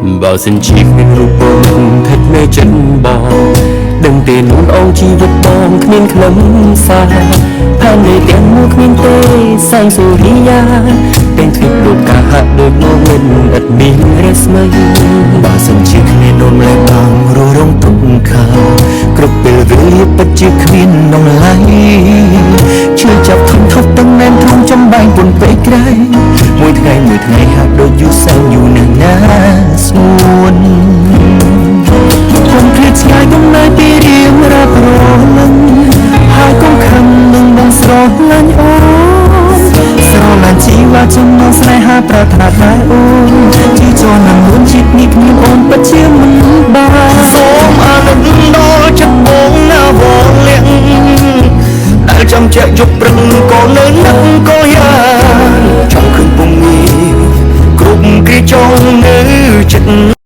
បើសិនជាគ្មានរូបបងថិតនៅចិត្តបងដឹងទេនួនអងជីវិតបងគ្មានខ្លឹមសារផែននៃទាំងមួយគ្មានទេសែងសូរិយាទាំងទ្វីបលោកកាហាក់ដូចមកមិនឥតមានរស្មីបើសិនជាគ្មាននួនម្លែបងរស់រងទុកខាគ្រប់ពេលវេលាពិតជាគ្មាននងឡៃជឿចាប់ធំថប់តំណែងធំចំបែងពុនពេកក្រៃមួយថ្ងៃហាក់ដូចយូរសែនយូរណាស់ណាស្ងួនគំឃ្លាតឆ្ងាយកំណើយពីរៀងរាប់រលឹងហើយកុំខំនឹងបងស្រឡាញ់អូនស្រឡាញ់ជីវ៉ាចំណងស្នេហាប្រាថ្នាដែរអូនជីជន់នឹងនួនជាតិនេះគ្មានអូនពិតជាមិនបានសូមអាណិតដល់ចិត្តបងណាវងលៀងដែលចាំជាយប់ព្រឹកក៏នៅនឹកក៏យ៉ាងចង់ឃើញពងងារគ្រប់គ្រាចង់នៅចិត្ត